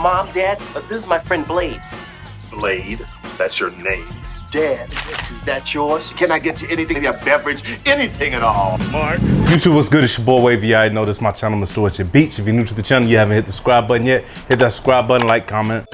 Mom, Dad, this is my friend Blade. Blade? That's your name. Dad, is that yours? Can I get you anything, a beverage, anything at all? Mark? YouTube, what's good? It's your boy Wavy. I know this is my channel, Mr. Orchard Beach. If you're new to the channel, you haven't hit the subscribe button yet, hit that subscribe button, like, comment,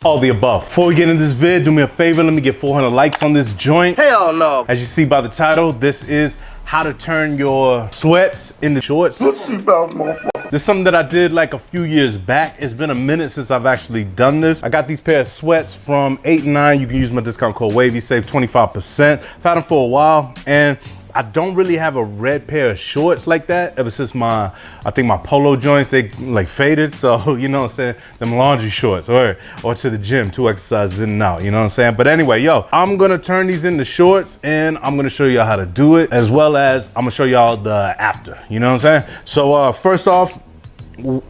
all the above. Before we get into this vid, do me a favor, let me get 400 likes on this joint. Hell no. As you see by the title, this is how to turn your sweats into shorts. This is something that I did like a few years back. It's been a minute since I've actually done this. I got these pair of sweats from 8 and 9. You can use my discount code WAVY, save 25%. I've had them for a while, and I don't really have a red pair of shorts like that ever since I think my polo joints, they like faded. So, you know what I'm saying? Them laundry shorts or to the gym, 2 exercises in and out, you know what I'm saying? But anyway, yo, I'm gonna turn these into shorts and I'm gonna show y'all how to do it, as well as I'm gonna show y'all the after, you know what I'm saying? So first off,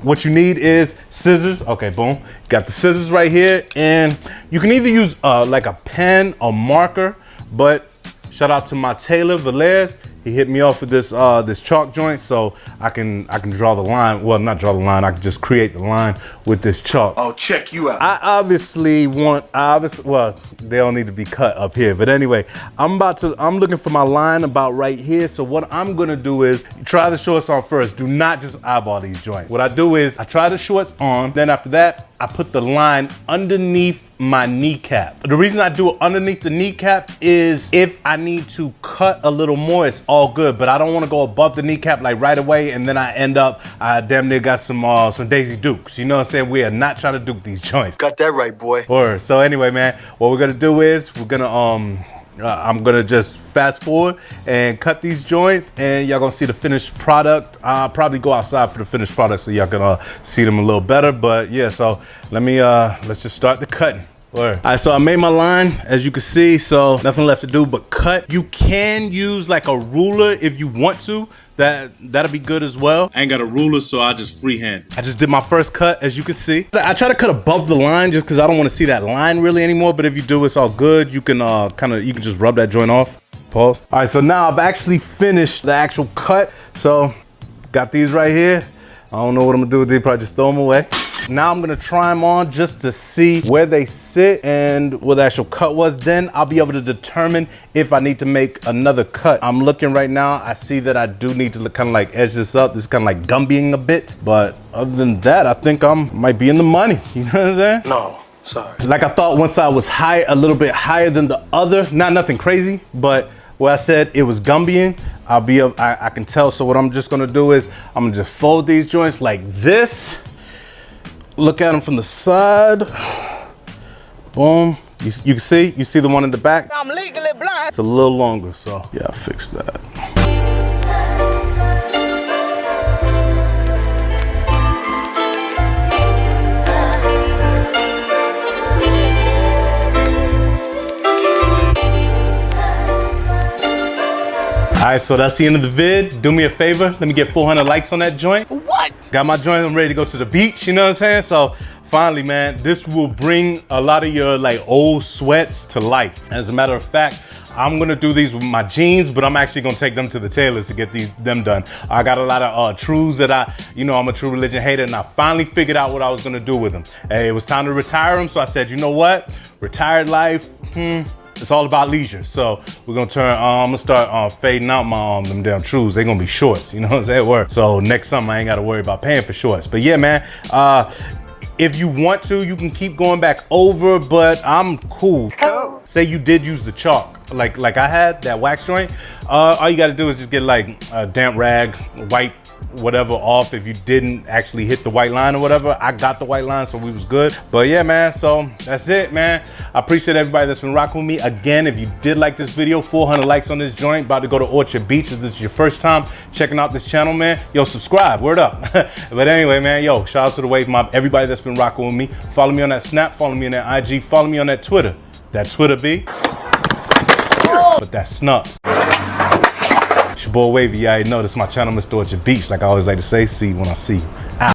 what you need is scissors. Okay, boom. Got the scissors right here, and you can either use like a pen or marker, but shout out to my tailor, Valez. He hit me off with this this chalk joint, so I can draw the line. Well, not draw the line. I can just create the line with this chalk. Oh, check you out. I obviously well, they don't need to be cut up here, but anyway, I'm looking for my line about right here. So what I'm gonna do is try the shorts on first. Do not just eyeball these joints. What I do is I try the shorts on, then after that, I put the line underneath my kneecap. The reason I do it underneath the kneecap is if I need to cut a little more, it's all good, but I don't want to go above the kneecap like right away, and then I end up, I damn near got some Daisy Dukes. You know what I'm saying? We are not trying to duke these joints. Got that right, boy. Or so anyway, man, what we're gonna do is we're gonna I'm gonna just fast forward and cut these joints, and y'all gonna see the finished product. I'll probably go outside for the finished product so y'all can see them a little better. But yeah, so let's just start the cutting. All right, so I made my line, as you can see, so nothing left to do but cut. You can use like a ruler if you want to. That'll be good as well. I ain't got a ruler, so I just freehand. I just did my first cut, as you can see. I try to cut above the line just because I don't want to see that line really anymore, but if you do, it's all good. You can you can just rub that joint off. Pause. All right, so now I've actually finished the actual cut. So got these right here. I don't know what I'm gonna do with these, probably just throw them away. Now I'm gonna try them on just to see where they sit and what the actual cut was. Then I'll be able to determine if I need to make another cut. I'm looking right now, I see that I do need to kind of like edge this up. This is kind of like Gumbying a bit. But other than that, I think I might be in the money. You know what I'm saying? No, sorry. Like I thought one side was high, a little bit higher than the other. Not nothing crazy, but where I said it was Gumbying, I can tell. So what I'm just gonna do is I'm gonna just fold these joints like this. Look at them from the side. Boom. You can see the one in the back. I'm legally blind. It's a little longer, so yeah, I fixed that. All right, so that's the end of the vid. Do me a favor, let me get 400 likes on that joint. What? Got my joint, I'm ready to go to the beach, you know what I'm saying? So finally, man, this will bring a lot of your like old sweats to life. As a matter of fact, I'm gonna do these with my jeans, but I'm actually gonna take them to the tailors to get them done. I got a lot of trues that I'm a True Religion hater, and I finally figured out what I was gonna do with them. Hey, it was time to retire them, so I said, you know what? Retired life, it's all about leisure. So we're gonna I'm gonna start fading out my them damn trues. They're gonna be shorts, you know what I'm saying? Work. So next summer I ain't gotta worry about paying for shorts. But yeah, man, if you want to, you can keep going back over, but I'm cool. Oh. Say you did use the chalk, like I had, that wax joint. All you gotta do is just get like a damp rag, wipe whatever off if you didn't actually hit the white line or whatever. I got the white line, so we was good. But yeah, man, so that's it, man. I appreciate everybody that's been rocking with me. Again, if you did like this video, 400 likes on this joint. About to go to Orchard Beach. If this is your first time checking out this channel, man, yo, subscribe, word up. But anyway, man, yo, shout out to the Wave Mob, everybody that's been rocking with me. Follow me on that Snap, follow me on that IG, follow me on that Twitter. That Twitter be, but that snups. It's your boy Wavy. You already know this is my channel, Mr. Orchard Beach. Like I always like to say, see you when I see you.